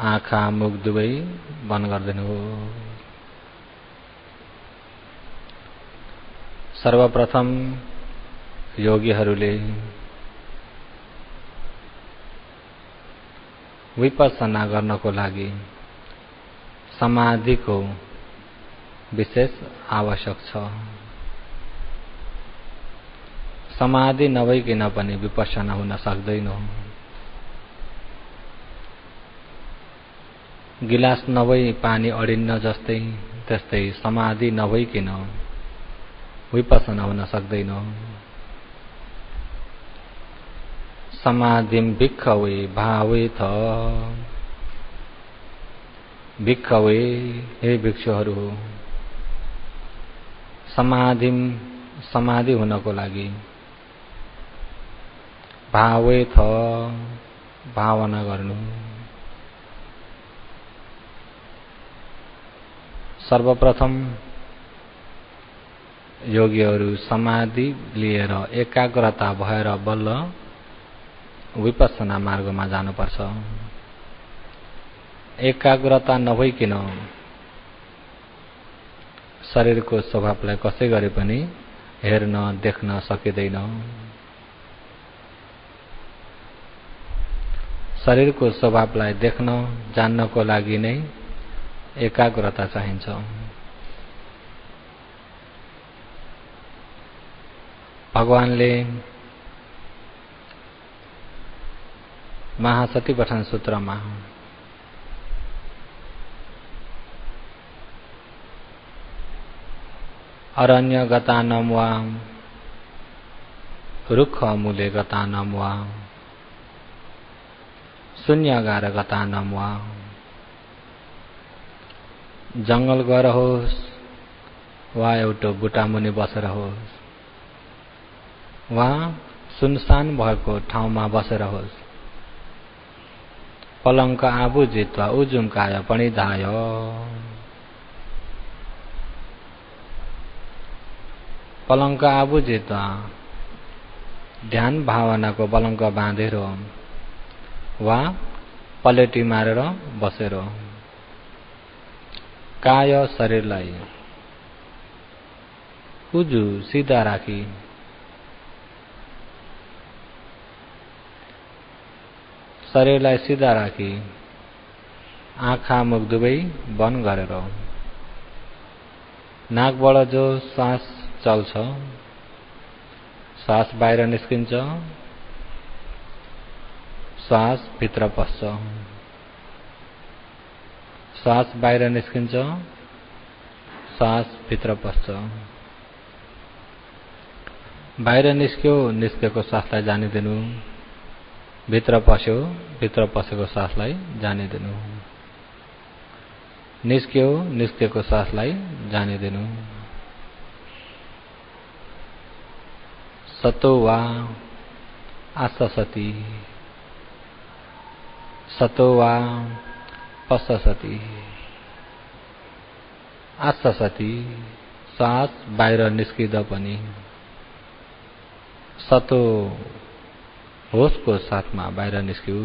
आँखा मुख दुवै बन्द गरिदिनु हो। सर्वप्रथम योगीहरूले विपश्यना गर्नको लागि समाधिको विशेष आवश्यक छ। समाधि नभइकन पनि विपश्यना हुन सक्दैन। गिलास नभई पानी अडिन्न जस्तै त्यस्तै समाधि नभइकन विपश्यना हुन सक्दैन। समाधिम भिक्खवे भावेथ। भिक्खवे हे भिक्षुहरू हो, समाधि हुनको लागि भावेथ भावना गर्नु। सर्वप्रथम योगीहरू समाधि लिएर एकाग्रता भएर बल्ल विपश्यना मार्गमा जानुपर्छ। एकाग्रता नभइकन शरीरको स्वभावलाई कसै गरे पनि हेर्न देख्न सकिँदैन। शरीरको स्वभावलाई देख्न जान्नको लागि नै एकाग्रता चाहिन्छ। भगवानले महासतिपठन सूत्रमा अरण्य गतानम वा रुक्ख मूले गतानम वा शून्यागार गतानम वा जंगल गएर होस् वा एउटा बुटामुनि बसेर होस् वा सुनसान भएको ठाउँमा बसेर होस्, पलङ्क आबु जित्वा उजुम्काय पणिधाय। पलङ्क आबु जित्वा ध्यान भावनाको पलङ्क बाँधेर वा पलेटी मारेर बसेर काय शरीरलाई उजु सिधा राखी शरीरलाई सिधा राखी आँखा मुख दुवै बन्द गरेर नाकबाट जो सास चल्छ, सास बाहिर निस्किन्छ, सास भित्र पस्छ, सास बाहिर निस्किन्छ, सास भित्र पस्छ। बाहिर निस्क्यो, निस्केको सासलाई जाने दिनु, भित्र पस्यो, भित्र पसेको सासलाई जाने दिनु, निस्क्यो, निस्केको सासलाई जाने दिनु। सतो वा आससति, सतो वा पससति। आससति सास बाहिर निस्किँदा पनि सतो होसको साथमा बाहिर निस्क्यो,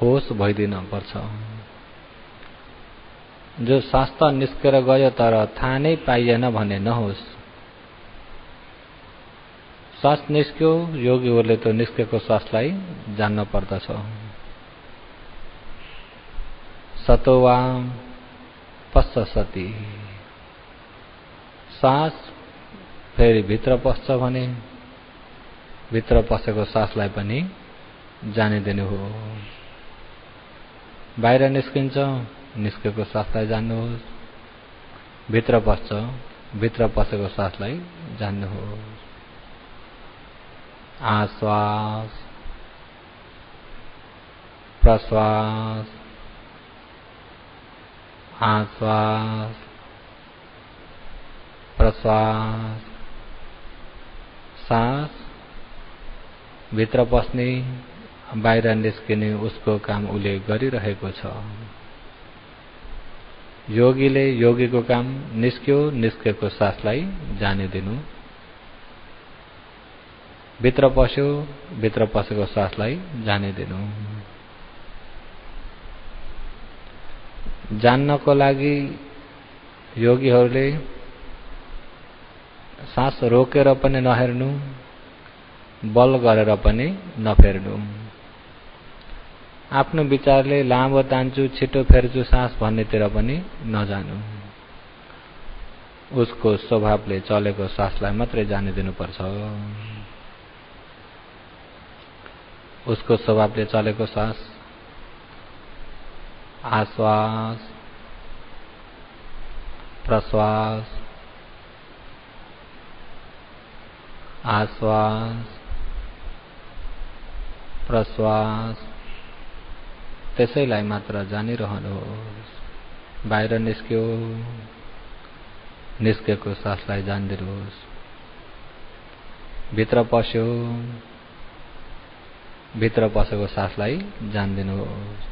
होस भइदिन पर्छ। जो सास त निस्केर गयो तर थाहा नै पाइएन भने नहोस्। सास निस्क्यो, योगीहरूले त निस्केको सासलाई जान्न पर्दछ। सतो वा पससति सास फेरि भित्र पस्छ भने भित्र पसेको सासलाई पनि जाने दिनु हो। बाहिर निस्किन्छ, निस्केको सासलाई जान्नुहोस्, भित्र पस्छ, भित्र पसेको सासलाई जान्नुहोस्। आश्वास प्रश्वास, आश्वास प्रश्वास। सास भित्र पस्ने बाहिर निस्किने उसको काम उले गरिरहेको छ। योगीले योगीको काम निस्क्यो, निस्केको सासलाई जाने दिनु, भित्र पस्यो, भित्र पसेको सासलाई जाने दिनु। जान्नको लागि योगीहरूले सास रोकेर पनि नहेर्नु, बल गरेर पनि नफेर्नु। आफ्नो विचारले लामो तान्छु छिटो फेर्छु सास भन्नेतिर पनि नजानु। उसको स्वभावले चलेको सासलाई मात्रै जाने दिनुपर्छ। उसको स्वभावले चलेको सास आश्वास प्रश्वास आश्वास प्रश्वास त्यसैलाई मात्र जानिरहनुहोस्। बाहिर निस्क्यो, निस्केको सासलाई जान्दिनुहोस्। भित्र पस्यो, भित्र पसेको सासलाई जान्दिनुहोस्।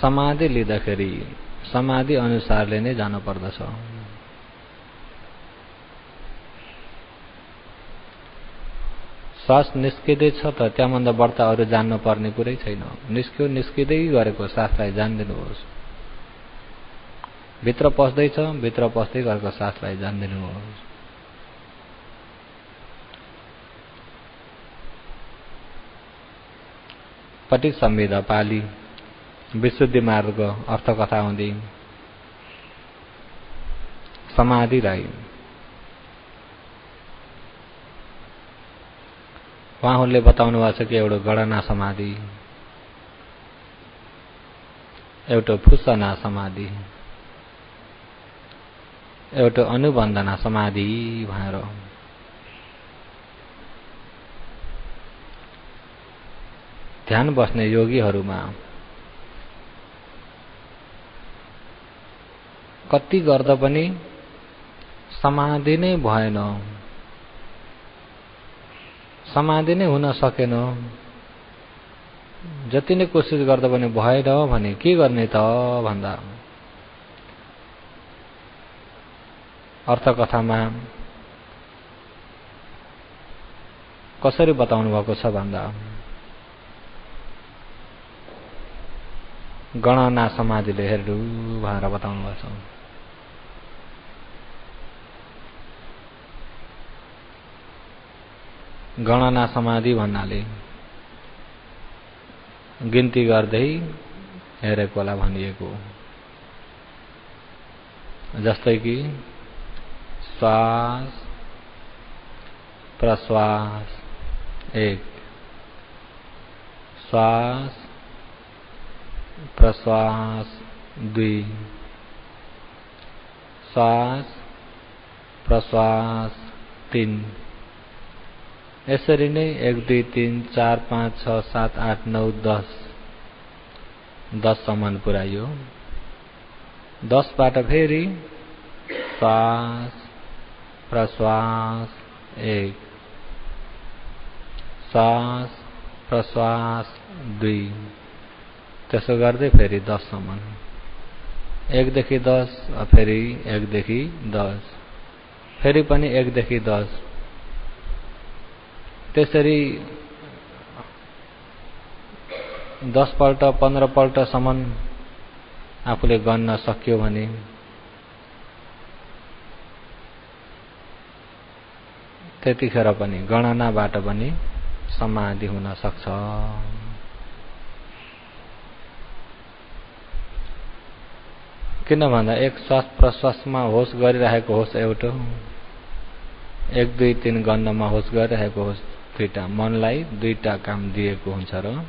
समाधि लिँदाखेरि समाधि अनुसारले नै जानु पर्दछ। सास निस्किँदैछ त त्यहाँभन्दा बढ्ता अरू जान्नु पर्ने कुरै छैन। निस्क्यो, निस्किँदै गरेको सासलाई जान्दिनुहोस्। भित्र पस्दैछ, भित्र पस्दै गरेको सासलाई जान्दिनुहोस्। पटिक संविदा पाली विशुद्धि मार्ग अर्थकथा हुँदी समाधिलाई उहाँहरूले बताउनु भएको छ कि एउटा गणना समाधि, एउटा फुसना समाधि, एउटा अनुबन्धना समाधि भनेर। ध्यान बस्ने योगीहरूमा कति गर्दा पनि समाधि नै भएन, समाधि नै हुन सकेन। जति नै कोसिस गर्दा पनि भएन भने के गर्ने त भन्दा अर्थकथामा कसरी बताउनु भएको छ भन्दा गणना समाधिले हेर्नु भनेर बताउनु भएको छ। गणना समाधि भन्नाले गिन्ती गर्दै हेरेकोलाई भनिएको। जस्तै कि श्वास प्रश्वास 1, श्वास प्रश्वास 2, श्वास प्रश्वास 3। यसरी नै 1 2 3 4 5 6 7 8 9 10 सम्म पुर्यायो। 10 बाट फेरि श्वास प्रश्वास 1, श्वास प्रश्वास 2, त्यसो गर्दै फेरि 10 सम्म। 1 देखि 10 फेरि 1 देखि 10, फेरि पनि 1 देखि 10। त्यसरी 10 पल्ट 15 पल्ट सम्म आफूले गन्न सक्यो भने त्यतिखेर पनि गणनाबाट पनि समाधि हुन सक्छ। किन भन्दा एक श्वास प्रश्वासमा होस गरिरहेको होस एउटा, 1 2 3 गन्नमा होस गरिरहेको होस दुईटा, मनलाई दुईटा काम दिएको हुन्छ र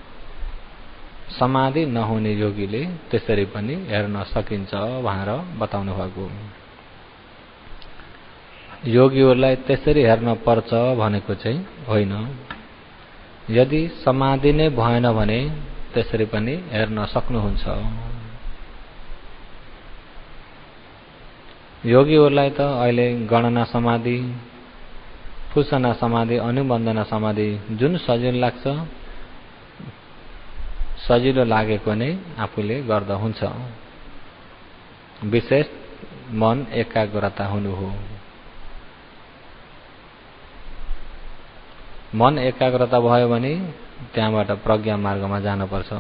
समाधि नहुने योगीले त्यसरी पनि हेर्न सकिन्छ भनेर बताउनु भएको। योगीहरूलाई त्यसरी हेर्न पर्छ भनेको चाहिँ होइन। यदि समाधि नै भएन भने त्यसरी पनि हेर्न सक्नुहुन्छ। योगीहरूलाई त अहिले गणना समाधि, फुसना समाधि, अनुबन्धना समाधि जुन सजिलो लाग्छ, सजिलो लागेको नै आफूले गर्दा हुन्छ। विशेष मन एकाग्रता हुनु हो। मन एकाग्रता भयो भने त्यहाँबाट प्रज्ञा मार्गमा जानुपर्छ।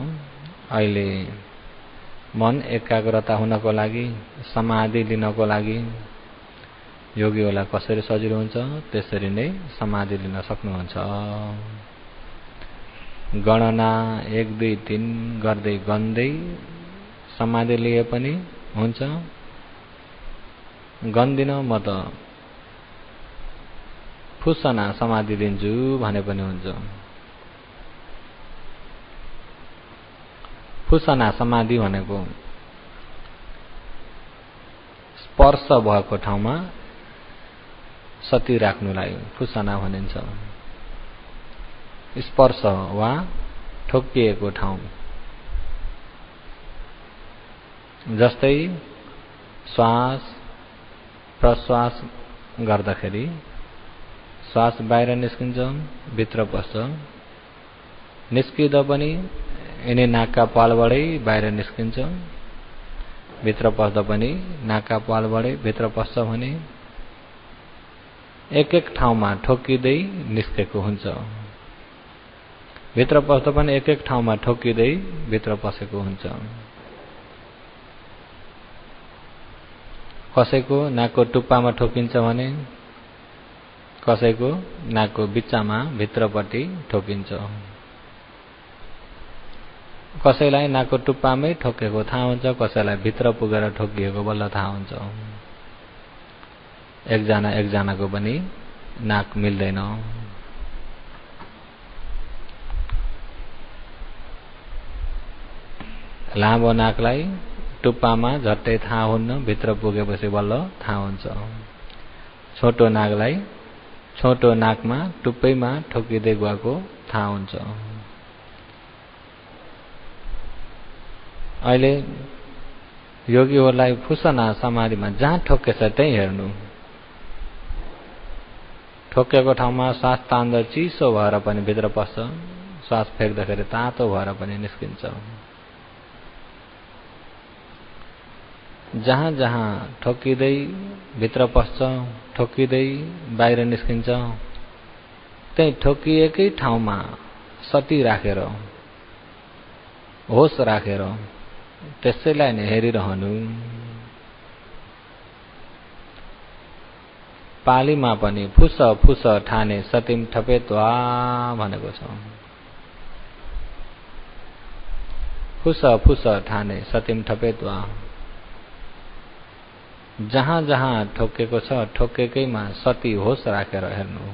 अहिले मन एकाग्रता हुनको लागि, समाधि लिनको लागि योगीहरूलाई कसरी सजिलो हुन्छ त्यसरी नै समाधि लिन सक्नुहुन्छ। गणना 1 2 3 गर्दै गन्दै समाधि लिए पनि हुन्छ। गन्दिन म त फुसना समाधि लिन्छु भने पनि हुन्छ। फुसना समाधि भनेको स्पर्श भएको ठाउँमा सती राख्नुलाई फुसना भनिन्छ। स्पर्श वा ठोकिएको ठाउँ जस्तै श्वास प्रश्वास गर्दाखेरि श्वास बाहिर निस्किन्छ, भित्र पस्छ, निस्किँदा पनि यिनी नाकका पालबाटै बाहिर निस्किन्छ, भित्र पस्दा पनि नाकका पालबाटै भित्र पस्छ भने एक ठाउँमा ठोकिँदै निस्केको हुन्छ। भित्र पस्दा पनि एक ठाउँमा ठोकिँदै भित्र पसेको हुन्छ। कसैको नाकको टुप्पामा ठोकिन्छ भने कसैको नाकको बिच्चामा भित्रपट्टि ठोकिन्छ। कसैलाई नाकको टुप्पामै ठोकेको थाहा हुन्छ, कसैलाई भित्र पुगेर ठोकिएको बल्ल थाहा हुन्छ। एकजनाको पनि नाक मिल्दैन। लामो नाकलाई टुप्पामा झट्टै थाहा हुन्न, भित्र पुगेपछि बल्ल थाहा हुन्छ। छोटो नाकलाई छोटो नाकमा टुप्पैमा ठोकिँदै गएको थाहा हुन्छ। अहिले योगीहरूलाई फुसना समाधिमा जहाँ ठोकेछ त्यही हेर्नु। ठोकेको ठाउँमा श्वास तान्दा चिसो भएर पनि भित्र पस्छ, श्वास फेक्दाखेरि तातो भएर पनि निस्किन्छ। जहाँ जहाँ ठोकिँदै भित्र पस्छ, ठोकिँदै बाहिर निस्किन्छ, त्यही ठोकिएकै ठाउँमा सती राखेर, होस राखेर त्यसैलाई नै हेरिरहनु। पालीमा पनि फुस फुस ठाने सतीम ठपेत्वा भनेको छ। फुस फुस ठाने सतीम ठपेत्वा। जहाँ जहाँ ठोकेको छ ठोकेकैमा सती होस राखेर हेर्नु।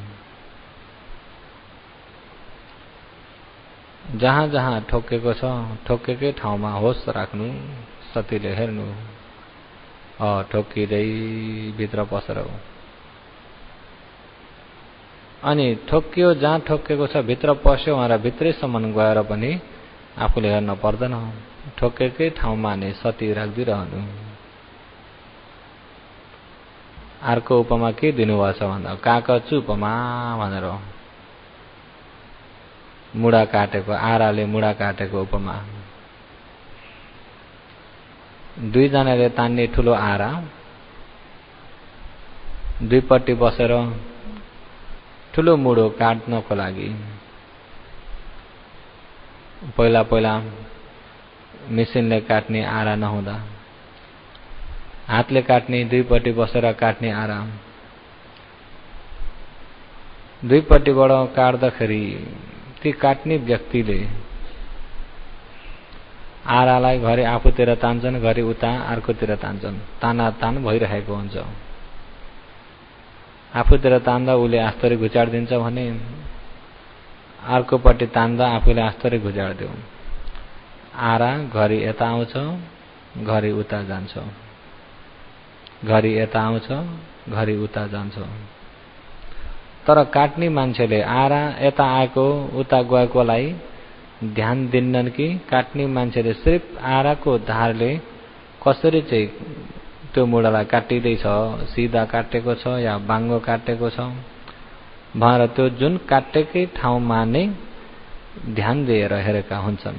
जहाँ जहाँ ठोकेको छ ठोकेकै ठाउँमा होस राख्नु, सतीले हेर्नु। ठोकिँदै भित्र पसेर अनि ठोकियो जहाँ ठोकेको छ भित्र पस्यो भनेर भित्रैसम्म गएर पनि आफूले हेर्न पर्दैन। ठोकेकै ठाउँमा नै सती राखिदिरहनु। अर्को उपमा के दिनुभएको छ भन्दा काकचु उपमा भनेर मुढा काटेको, आराले मुढा काटेको उपमा। दुईजनाले तान्ने ठुलो आरा, दुईपट्टि बसेर ठुलो मुढो काट्नको लागि पहिला पहिला मेसिनले काट्ने आरा नहुँदा हातले काट्ने, दुईपट्टि बसेर काट्ने आरा। दुईपट्टिबाट काट्दाखेरि ती काट्ने व्यक्तिले आरालाई घरि आफूतिर तान्छन्, घरि उता अर्कोतिर तान्छन्। तानातान भइरहेको हुन्छ। आफूतिर तान्दा उसले आस्तरी घुचाडिदिन्छ भने अर्कोपट्टि तान्दा आफूले आस्तरी घुचाडिदियो। आरा घरि यता आउँछ, घरि उता जान्छ, घरि यता आउँछ, घरि उता जान्छ। तर काट्ने मान्छेले आरा यता आएको उता गएकोलाई ध्यान दिन्नन् कि काट्ने मान्छेले सिर्फ आराको धारले कसरी चाहिँ त्यो मुढालाई काटिँदैछ, सिधा काटेको छ या बाङ्गो काटेको छ भनेर त्यो जुन काटेकै ठाउँमा नै ध्यान दिएर हेरेका हुन्छन्।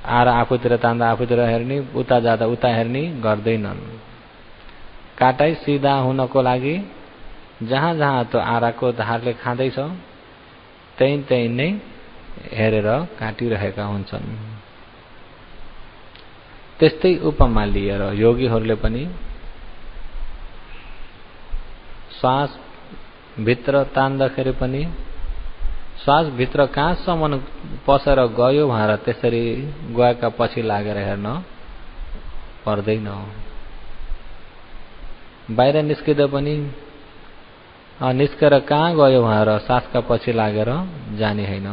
आरा आफूतिर तान्दा आफूतिर हेर्ने, उता जाँदा उता हेर्ने गर्दैनन्। काटाइ सिधा हुनको लागि जहाँ जहाँ त्यो आराको धारले खाँदैछ त्यही त्यही नै हेरेर काटिरहेका हुन्छन्। त्यस्तै उपमा लिएर योगीहरूले पनि श्वास भित्र तान्दाखेरि पनि श्वास भित्र कहाँसम्म पसेर गयो भनेर त्यसरी गएका पछि लागेर हेर्न पर्दैन। बाहिर निस्किँदा पनि निस्केर कहाँ गयो भनेर श्वासका पछि लागेर जाने होइन।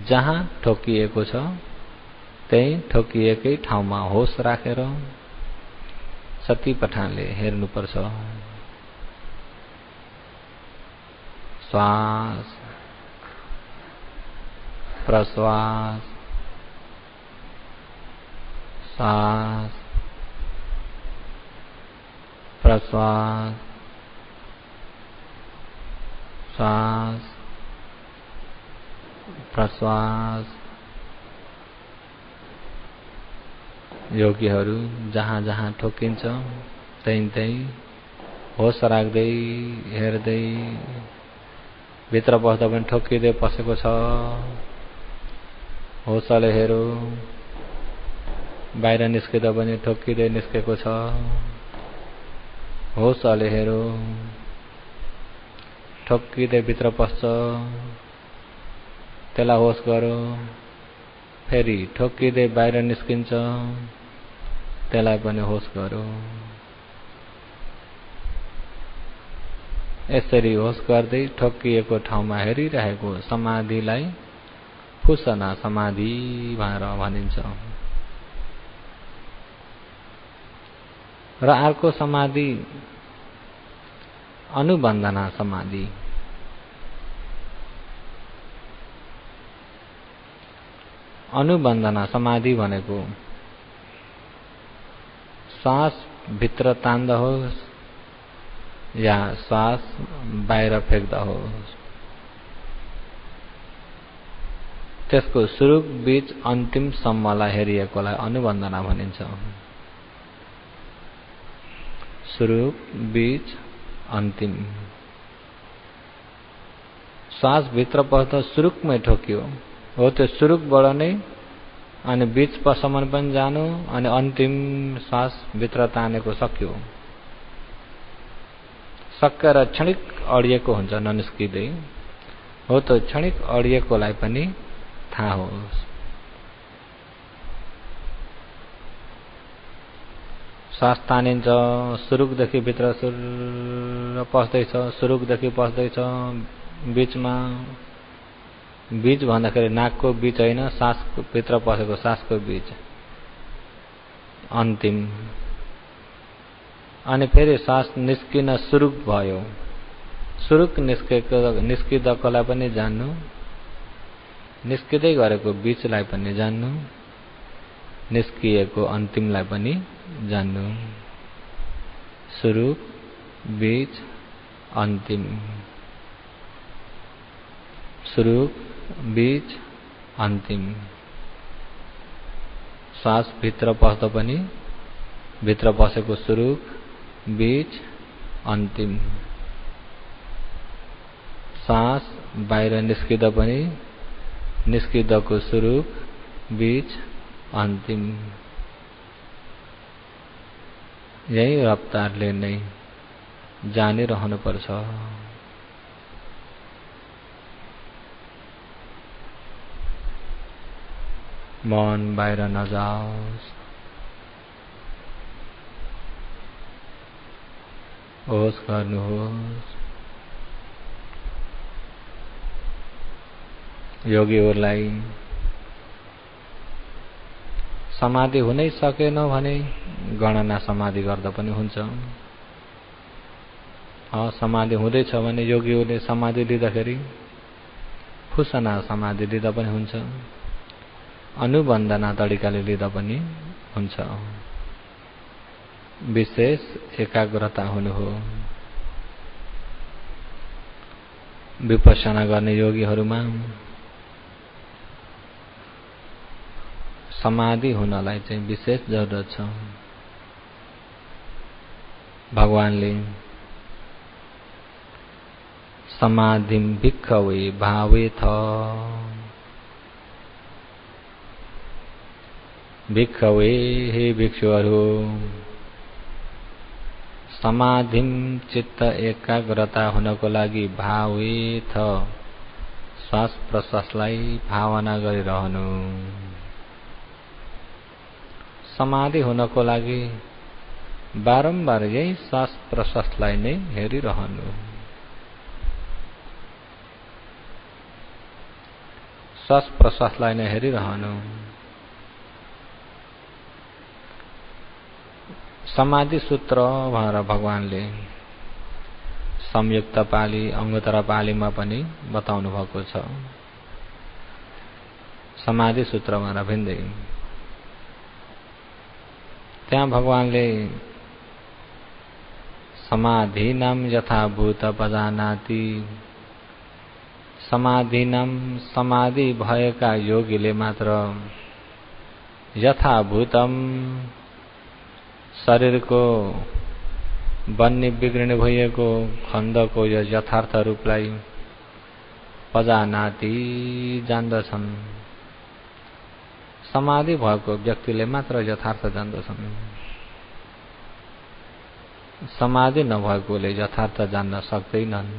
जहाँ ठोकिएको छ त्यही ठोकिएकै ठाउँमा होस राखेर सती पठानले हेर्नुपर्छ। श्वास प्रश्वास श्वास प्रश्वास श्वास प्रश्वास। योगीहरू जहाँ जहाँ ठोकिन्छ त्यही होस राख्दै हेर्दै भित्र पस्दा पनि ठोकिँदै पसेको छ होसले हेरो, बाहिर निस्किँदा पनि ठोकिँदै निस्केको छ होसले हेरो, ठोकिँदै भित्र पस्छ त्यसलाई होस गरो, फेरि ठोकिँदै बाहिर निस्किन्छ त्यसलाई पनि होस गरो। यसरी होस गर्दै ठोकिएको ठाउँमा हेरिरहेको समाधिलाई फुसना समाधि भनेर भनिन्छ। र अर्को समाधि अनुबन्धना समाधि। अनुबन्धना समाधि भनेको श्वास भित्र तान्दा होस् या श्वास बाहिर फ्याँक्दा होस् त्यसको सुरु बीच अन्तिम सम्मलाई हेरिएकोलाई अनुबन्धना भनिन्छ। सुरु बीच अन्तिम। श्वास भित्र पस्दा सुरुकमै ठोक्यो हो त्यो सुरुकबाट नै अनि बीच पसम्म पनि जानु अनि अन्तिम श्वास भित्र तानेको सक्यो। सकेर क्षणिक अडिएको हुन्छ ननिस्किँदै हो त्यो क्षणिक अडिएकोलाई पनि थाहा होस्। श्वास तानिन्छ सुरुकदेखि भित्र सुर पस्दैछ सुरुकदेखि पस्दैछ बीचमा बीच भन्दाखेरि नाकको बीच होइन श्वासको भित्र पसेको श्वासको बीच अन्तिम। अनि फेरि श्वास निस्किन सुरुक भयो सुरुक निस्किँदाकोलाई पनि जान्नु निस्किँदै गरेको बीचलाई पनि जान्नु निस्किएको अन्तिमलाई पनि जान्नु। सुरुक बीच अन्तिम सुरुक बीच अन्तिम। श्वास भित्र पस्दा पनि भित्र पसेको सुरुक बीच अन्तिम। श्वास बाहिर निस्किँदा पनि निस्किँदाको सुरुक बीच अन्तिम। यही रफ्तारले नै जानिरहनुपर्छ। मन बाहिर नजाओस्। होस गर्नुहोस्। योगीहरूलाई समाधि हुनै सकेन भने गणना समाधि गर्दा पनि हुन्छ। समाधि हुँदैछ भने योगीहरूले समाधि लिँदाखेरि फुसना समाधि लिँदा पनि हुन्छ। अनुबन्धना तरिकाले लिँदा पनि हुन्छ। विशेष एकाग्रता हुनु हो। विपश्यना गर्ने योगीहरूमा समाधि हुनलाई चाहिँ विशेष जरुरत छ। भगवानले समाधिम भिक्खवे भावेथ भिक्षवे हे भिक्षुहरू समाधिम चित्त एकाग्रता हुनको लागि भावेथ श्वास प्रश्वासलाई भावना गरिरहनु। समाधि हुनको लागि बारम्बार यही श्वास प्रश्वासलाई नै हेरिरहनु। श्वास प्रश्वासलाई नै हेरिरहनु। समाधि सूत्र भनेर भगवानले संयुक्त पाली अंगोत्तर पालीमा पनि बताउनु भएको छ। समाधि सूत्र भनेर भिन्दै त्यहाँ भगवानले समाधिनाम यथाभूत पजानाति, समाधिनाम समाधि भएका योगीले मात्र यथाभूतम शरीरको बन्ने बिग्रिने भइएको खण्डको यो यथार्थ रूपलाई पजानाति जान्दछन्। समाधि भएको व्यक्तिले मात्र यथार्थ जान्दछन्। समाधि नभएकोले यथार्थ जान्न सक्दैनन्।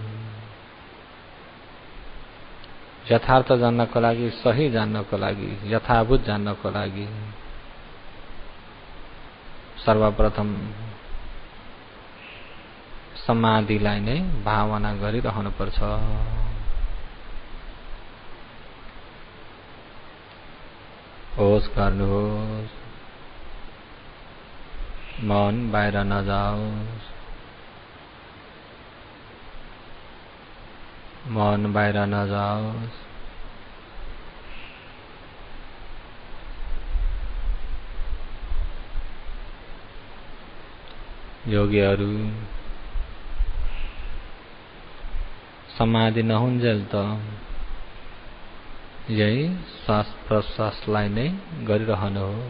यथार्थ जान्नको लागि, सही जान्नको लागि, यथाभूत जान्नको लागि सर्वप्रथम समाधिलाई नै भावना गरिरहनु पर्छ। होस गर्नुहोस्, मन बाहिर नजाओस्, मन बाहिर नजाओस्। योगीहरू समाधि नहुन्जेल त यही श्वास प्रश्वासलाई नै गरिरहनु हो।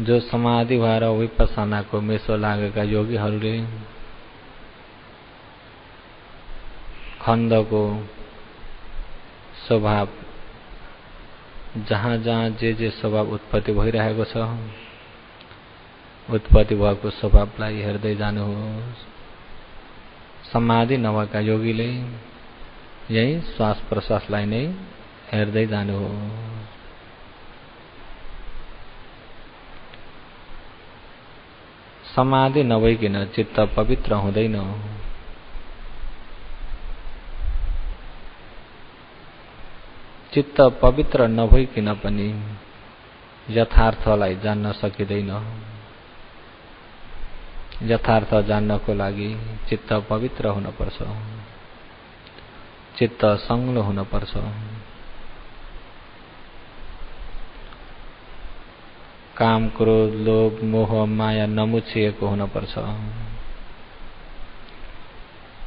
जो समाधि भएर विपस्सनाको मेसो लागेका योगीहरूले खण्डको स्वभाव जहाँ जहाँ जे स्वभाव उत्पत्ति भइरहेको छ, उत्पत्ति भएको स्वभावलाई हेर्दै जानुहोस्। समाधि नभएका योगीले यही श्वास प्रश्वासलाई नै हेर्दै जानुहोस्। समाधि नभइकन चित्त पवित्र हुँदैन। चित्त पवित्र नभइकन पनि यथार्थलाई जान्न सकिँदैन। यथार्थ जान्नको लागि चित्त पवित्र हुनुपर्छ, चित्त संलग्न हुनुपर्छ। काम, क्रोध, लोभ, मोह, माया नमुछिएको हुनुपर्छ।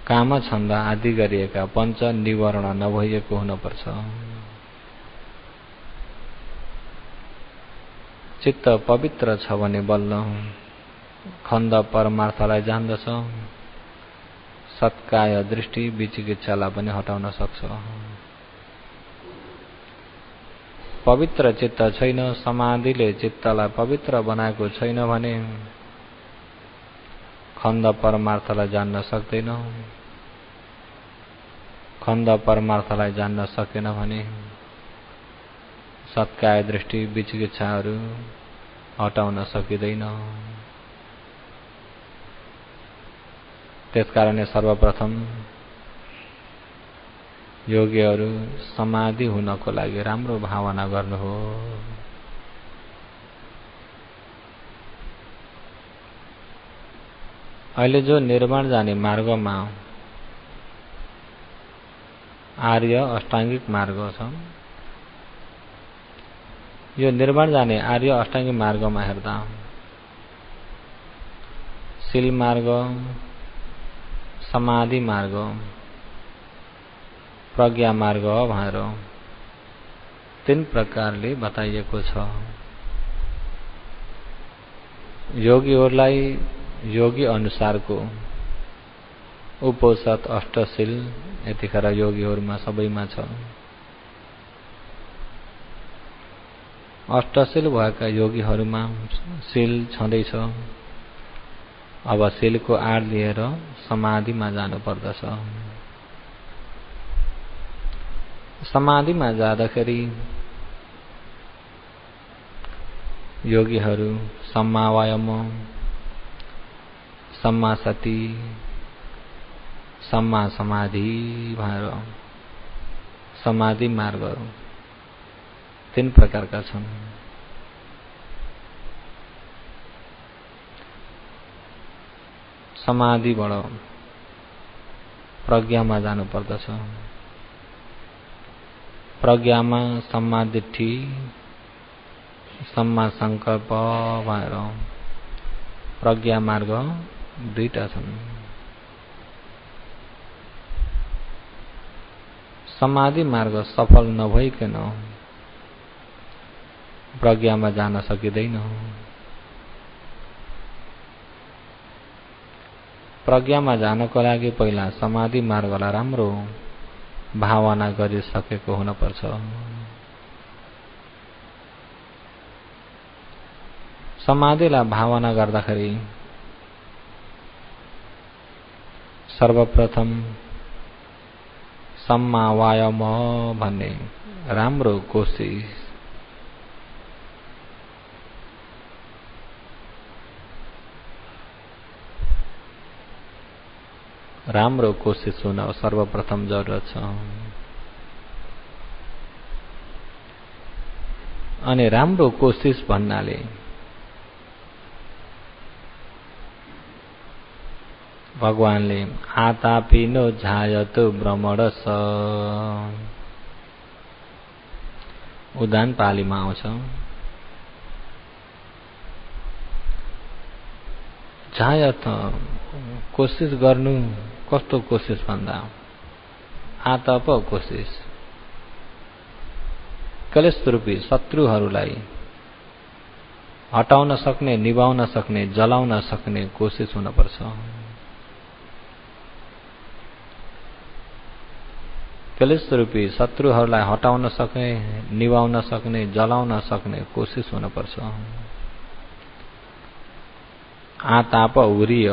काम छन्द आदि गरिएका पञ्च निवरण नभइएको हुनुपर्छ। चित्त पवित्र छ भने बल्ल खण्ड परमार्थलाई जान्दछ। सत्काय दृष्टि विचिकित्सालाई पनि हटाउन सक्छ। पवित्र चित्त छैन, समाधिले चित्तलाई पवित्र बनाएको छैन भने खण्ड परमार्थलाई जान्न सक्दैन। खण्ड परमार्थलाई जान्न सकेन भने सत्काय दृष्टि विचिकित्साहरू हटाउन सकिँदैन। त्यसकारणले सर्वप्रथम योगीहरू समाधि हुनको लागि राम्रो भावना गर्नु हो। अहिले जो निर्वाण जाने मार्गमा आर्य अष्टाङ्गिक मार्ग छ, यो निर्वाण जाने आर्य अष्टाङ्गिक मार्गमा हेर्दा शील मार्ग, समाधि मार्ग, प्रज्ञा मार्ग भनेर 3 प्रकारले बताइएको छ। योगीहरूलाई योगी अनुसारको उपोषद अष्टशील यतिखेर योगीहरूमा सबैमा छ। अष्टशील भएका योगीहरूमा शील छँदैछ। अब शीलको आड लिएर समाधिमा जानुपर्दछ। समाधिमा जाँदाखेरि योगीहरू सम्मा वायाम, सम्मा सति, सम्मा समाधि भएर समाधि मार्ग 3 प्रकारका छन्। समाधिबाट प्रज्ञामा जानुपर्दछ। प्रज्ञामा सम्मा दिट्ठी, सम्मा संकल्प भएर प्रज्ञा मार्ग 2टा छन्। समाधि मार्ग सफल नभइकन प्रज्ञामा जान सकिँदैन। प्रज्ञामा जानको लागि पहिला समाधि मार्गलाई राम्रो भावना गरिसकेको हुनुपर्छ। समाधिलाई भावना गर्दाखेरि सर्वप्रथम सम्मा वायाम भन्ने राम्रो कोशिश, राम्रो कोशिश हुन सर्वप्रथम जरुरत छ। अनि राम्रो कोशिश भन्नाले भगवानले आतापिनो झायतो भ्रमणस उदान पालीमा आउँछ। झायत कोशिश गर्नु, कस्तो कोशिश भन्दा आतप कोशिश, कलेश रूपी शत्रुहरूलाई हटाउन सक्ने, निभाउन सक्ने, जलाउन सक्ने कोशिश हुनुपर्छ। कलेश रूपी शत्रुहरूलाई हटाउन सक्ने, निभाउन सक्ने, जलाउन सक्ने कोशिश हुनुपर्छ। आताप उरिय,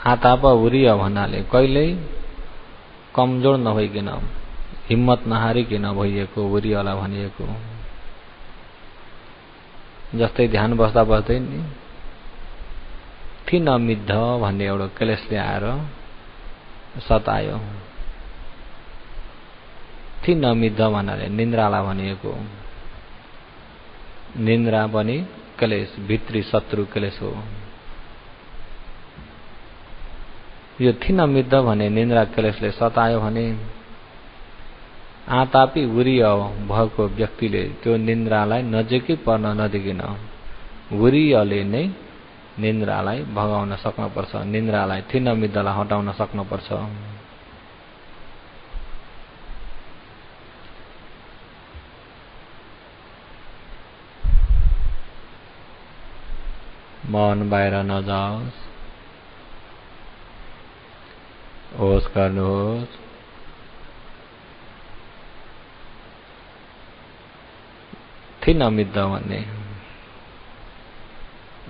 आताप उरिय भन्नाले कहिल्यै कमजोर नभइकन, हिम्मत नहारिकन भइएको उरियलाई भनिएको। जस्तै ध्यान बस्दा बस्दै नि थिन मिद्ध भन्ने एउटा क्लेशले आएर सतायो। थिन मिद्ध भन्नाले निन्द्रालाई भनिएको। निन्द्रा पनि क्लेश, भित्री शत्रु क्लेश हो। यो थिन मिद्ध भने निन्द्रा क्लेशले सतायो भने आतापी उरिय भएको व्यक्तिले त्यो निन्द्रालाई नजिकै पर्न नदिकिन उरियले नै निन्द्रालाई भगाउन सक्नुपर्छ। निन्द्रालाई, थिन मिद्धलाई हटाउन सक्नुपर्छ। मन बाहिर नजाओस्, होस गर्नुहोस्। थिन मिद्ध भन्ने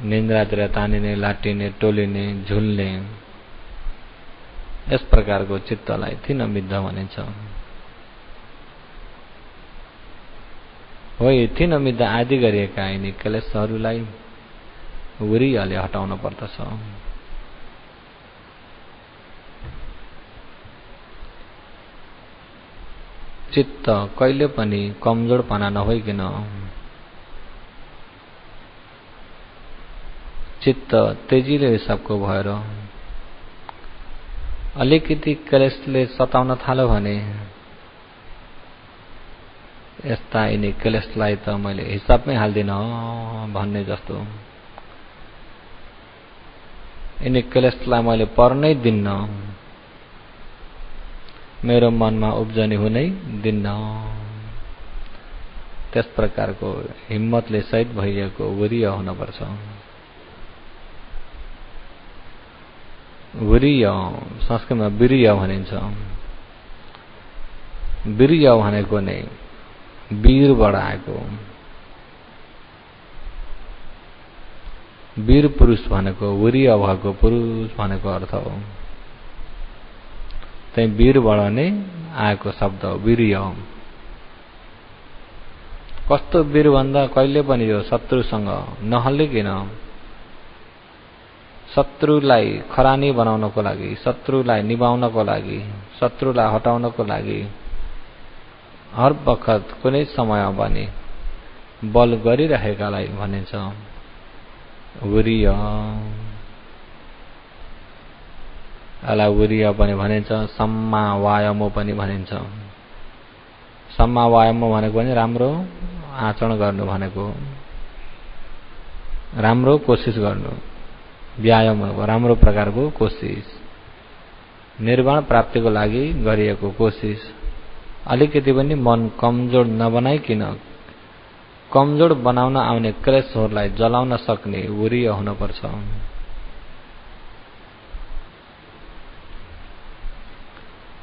निन्द्रातिर तानिने, लाटिने, टोलिने, झुल्ने यस प्रकारको चित्तलाई थिन मिद्ध भनिन्छ। हो, थिन मिद्ध आदि गरिएका यिनी क्लेशहरूलाई उरियले हटाउन पर्दछ। चित्त कहिले पनि कमजोरपना नभइकन, चित्त तेजीले सबको भएर अलिकति क्लेशले सताउन थाल्यो भने यस्ता यिनी क्लेशलाई त मैले हिसाबमै हाल्दिन भन्ने जस्तो, यिनी क्लेशलाई मैले पर्नै दिन्न, मेरो मनमा उब्जनी हुनै दिन्न, त्यस प्रकारको हिम्मतले सहित भइएको वीर्य हुनुपर्छ। वीर्य संस्कृतमा वीर्य भनिन्छ। वीर्य भनेको नै वीरबाट आएको। वीर पुरुष भनेको वीर्य भएको पुरुष भनेको अर्थ हो। त्यही वीरबाट नै आएको शब्द हो वीर्य। कस्तो वीर भन्दा कहिले पनि यो शत्रुसँग नहल्लिकिन शत्रुलाई खरानी बनाउनको लागि, शत्रुलाई निभाउनको लागि, शत्रुलाई हटाउनको लागि हर वखत कुनै समयमा पनि बल गरिरहेकालाई भनिन्छ वीर्य। यसलाई वीर्य पनि भनिन्छ, सम्मा वायमो पनि भनिन्छ। सम्मा वायमो भनेको पनि राम्रो आचरण गर्नु भनेको, राम्रो कोसिस गर्नु, व्यायाम राम्रो प्रकारको कोसिस, निर्वाण प्राप्तिको लागि गरिएको कोसिस। अलिकति पनि मन कमजोर नबनाइकिन कमजोर बनाउन आउने क्लेशहरूलाई जलाउन सक्ने वीर्य हुनुपर्छ।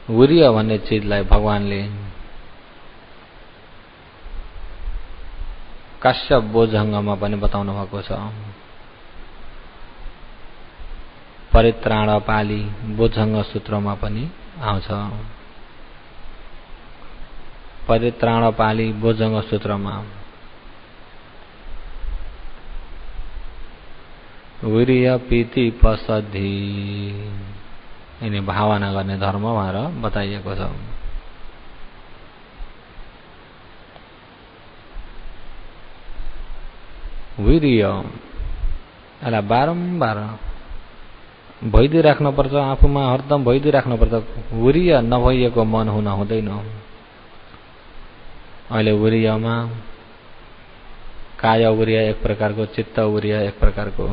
वीर्य भन्ने चीजलाई भगवानले काश्यप बोधङ्गमा पनि बताउनु भएको छ। परित्राणपाली बोधङ्ग सूत्रमा पनि आउँछ। परित्राणपाली बोधङ्ग सूत्रमा वीर्य पीति पसद्धि यिनी भावना गर्ने धर्म भनेर बताइएको छ। वीर्य यसलाई बारम्बार भइदिइराख्नुपर्छ, आफूमा हरदम भइदिइराख्नुपर्छ। वीर्य नभइएको मन हुन हुँदैन। अहिले वीर्यमा काय वीर्य एक प्रकारको, चित्त वीर्य एक प्रकारको।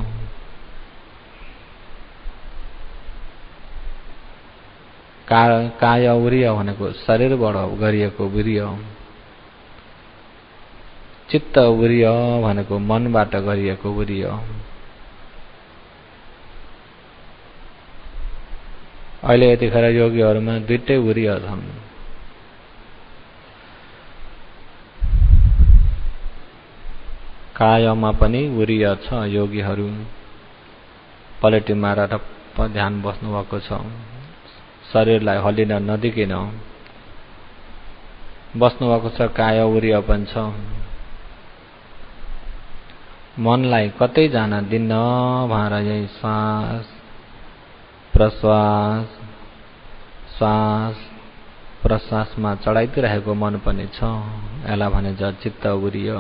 काय वीर्य भनेको शरीरबाट गरिएको वीर्य, चित्त वीर्य भनेको मनबाट गरिएको वीर्य। अहिले यतिखेर योगीहरूमा दुईटै वीर्य छन्। कायमा पनि वीर्य छ। योगीहरू पलेटी मारेर टप्प ध्यान बस्नु भएको छ। शरीरलाई हल्लिन नदिकिन बस्नु भएको छ। काय वीर्य पनि छ। मनलाई कतै जान दिन्न भनेर यही श्वास प्रश्वास श्वास प्रश्वासमा चढाइदिरहेको मन पनि छ। यसलाई भनिन्छ चित्त वीर्य।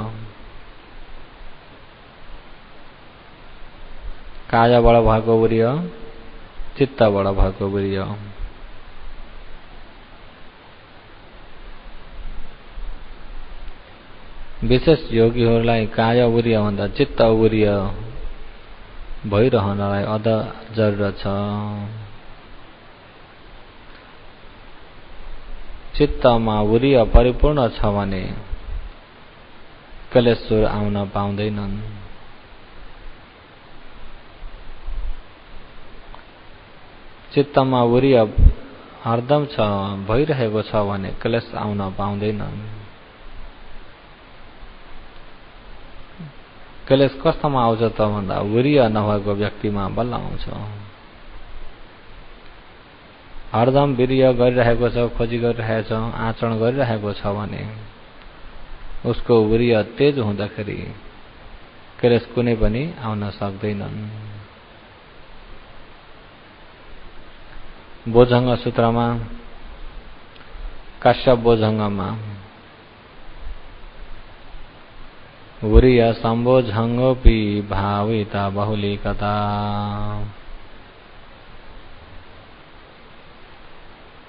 कायबाट भएको वीर्य, चित्तबाट भएको वीर्य। विशेष योगीहरूलाई काय वीर्य भन्दा चित्त वीर्य भइरहनलाई अझ जरुरत छ। चित्तमा वीर्य परिपूर्ण छ भने क्लेशहरू आउन पाउँदैनन्। चित्तमा वीर्य हरदम छ, भइरहेको छ भने क्लेश आउन पाउँदैनन्। क्लेश कस्तोमा आउँछ त भन्दा वीर्य नभएको व्यक्तिमा बल्ल आउँछ। हरदम वीर्य गरिरहेको छ, खोजी गरिरहेको छ, आचरण गरिरहेको छ भने उसको वीर्य तेज हुँदाखेरि क्लेश कुनै पनि आउन सक्दैनन्। बोधङ्ग सूत्रमा काश्यप बोधङ्गमा वीर्य सम्बोधङ्गोपि भाविता बहुलीकता।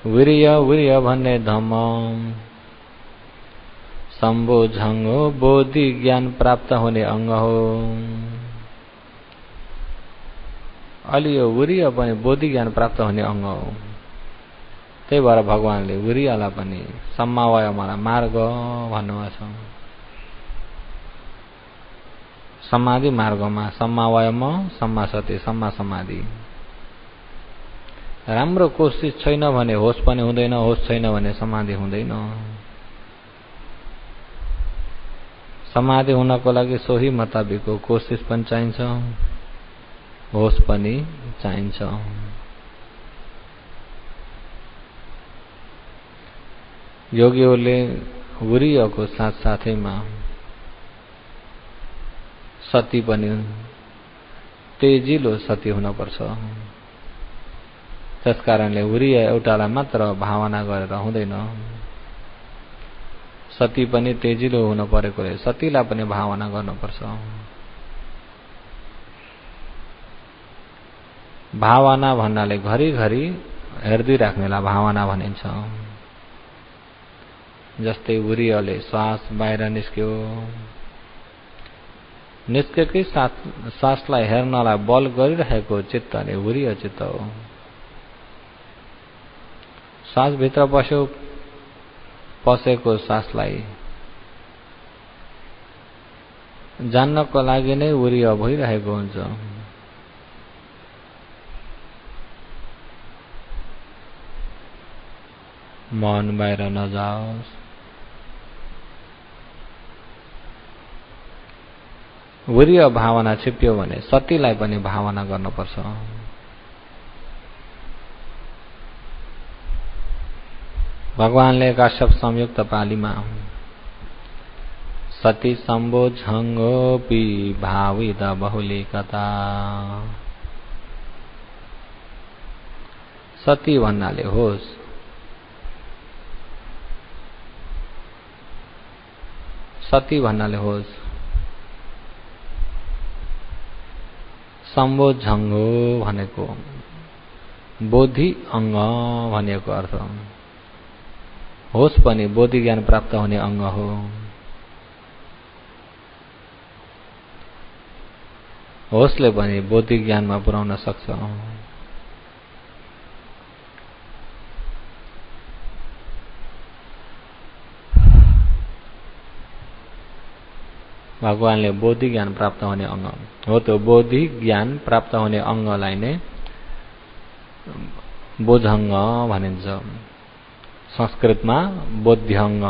वीर्य वीर्य भन्ने धम्म सम्बोधङ्गो बोधि ज्ञान प्राप्त हुने अङ्ग हो। अलि यो वीर्य पनि बोधि ज्ञान प्राप्त हुने अङ्ग हो। त्यही भएर भगवानले वीर्यलाई पनि सम्मावायमलाई मार्ग भन्नुभएको छ। समाधि मार्गमा सम्मावायम, सम्मा सति, सम्मा समाधि राम्रो कोशिश छैन भने होस पनि हुँदैन, होस छैन भने समाधि हुँदैन। समाधि हुनको लागि सोही मुताबिकको कोशिश पनि चाहिन्छ, होस पनि चाहिन्छ। योगीहरूले वीर्यको साथसाथैमा सती पनि तेजिलो सती हुनुपर्छ। त्यसकारणले वीर्य एउटालाई मात्र भावना गरेर हुँदैन, सती पनि तेजिलो हुन परेकोले सतीलाई पनि भावना गर्नुपर्छ। भावना भन्नाले घरिघरि हेर्दिराख्नेलाई भावना भनिन्छ। जस्तै वीर्यले श्वास बाहिर निस्क्यो, निस्केकै श्वासलाई हेर्नलाई बल गरिरहेको चित्तले वीर्य चित्त हो। श्वास भित्र बस्यो, पसेको श्वासलाई जान्नको लागि नै वीर्य भइरहेको हुन्छ। मन बाहिर नजाओस्, वीर्य भावना छिप्यो भने सतीलाई पनि भावना गर्नुपर्छ। भगवानले काश्यप संयुक्त पालीमा सती सम्बोझङ्गोपि भावित बहुलिकता, सती भन्नाले होस, सती भन्नाले होस, सम्बोझङ्गो भनेको बोधि अङ्ग भनेको अर्थ। होस पनि बोधि ज्ञान प्राप्त हुने अङ्ग हो। होसले पनि बोधि ज्ञानमा पुर्याउन सक्छ। भगवानले बोधि ज्ञान प्राप्त हुने अङ्ग हो, त्यो बोधि ज्ञान प्राप्त हुने अङ्गलाई नै बोधङ्ग भनिन्छ। संस्कृतमा बोध्यङ्ग,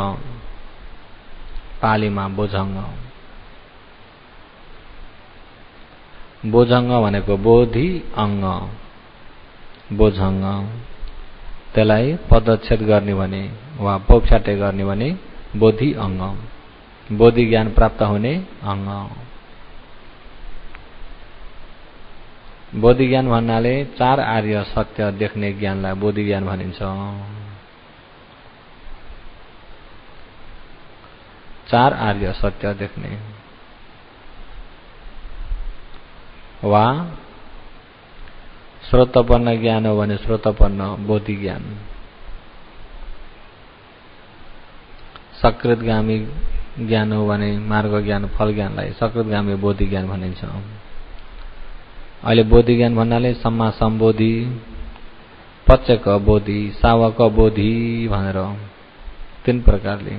पालीमा बोझङ्ग। बोझङ्ग भनेको बोधि अङ्ग, बोझङ्ग। त्यसलाई पदच्छेद गर्ने भने वा पौछाटे गर्ने भने बोधि अङ्ग, बोधि ज्ञान प्राप्त हुने अङ्ग। बोधि ज्ञान भन्नाले चार आर्य सत्य देख्ने ज्ञानलाई बोधि ज्ञान भनिन्छ। चार आर्य सत्य देख्ने वा श्रोतपन्न ज्ञान हो भने श्रोतपन्न बोधि ज्ञान। सकृतगामी ज्ञान हो भने मार्ग ज्ञान, फल ज्ञानलाई सकृतगामी बोधि ज्ञान भनिन्छ। अहिले बोधि ज्ञान भन्नाले सम्मा सम्बोधि, पच्चक बोधि, सावक बोधि भनेर तीन प्रकारले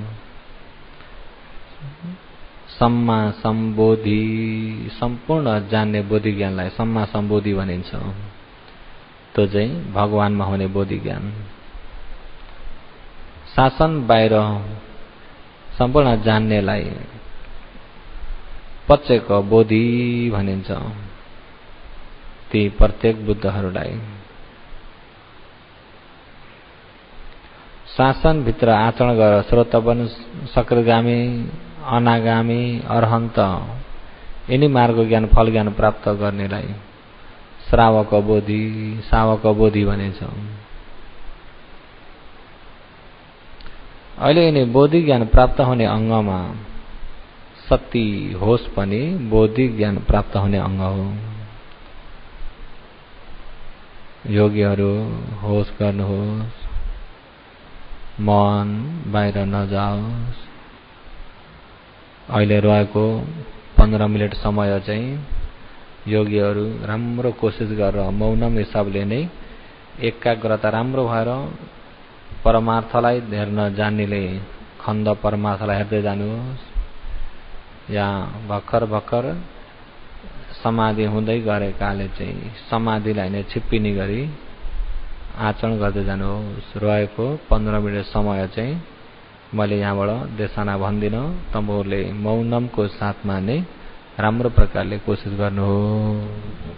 सम्मा सम्बोधि, सम्पूर्ण जान्ने बोधि ज्ञानलाई सम्मा सम्बोधि भनिन्छ। त्यो चाहिँ भगवानमा हुने बोधि ज्ञान। शासन बाहिर सम्पूर्ण जान्नेलाई पच्चक बोधि भनिन्छ। ती प्रत्येक बुद्धहरूलाई शासन भित्र आचरण गरेर श्रोतपन, सकृतगामी, अनागामी, अरहन्त यिनी मार्ग ज्ञान, फल ज्ञान प्राप्त गर्नेलाई श्रावक बोधि, सावक बोधि भनिन्छ। अहिले यिनी बोधि ज्ञान प्राप्त हुने अङ्गमा सती, होस पनि बोधि ज्ञान प्राप्त हुने अङ्ग हो। योगीहरू होस गर्नुहोस्, मन बाहिर नजाओस्। अहिले रहेको 15 मिनट समय चाहिँ योगीहरू राम्रो कोसिस गरेर मौनम हिसाबले नै एकाग्रता राम्रो भएर परमार्थलाई हेर्न जान्नेले खण्ड परमार्थलाई हेर्दै जानुहोस्। या भर्खर भर्खर समाधि हुँदै गरेकाले चाहिँ समाधिलाई नै छिप्पिने गरी आचरण गर्दै जानुहोस्। रहेको 15 मिनेट समय चाहिँ मैले यहाँबाट देशाना भन्दिन, तपाईँहरूले मौनमको साथमा नै राम्रो प्रकारले कोसिस गर्नुहोस्।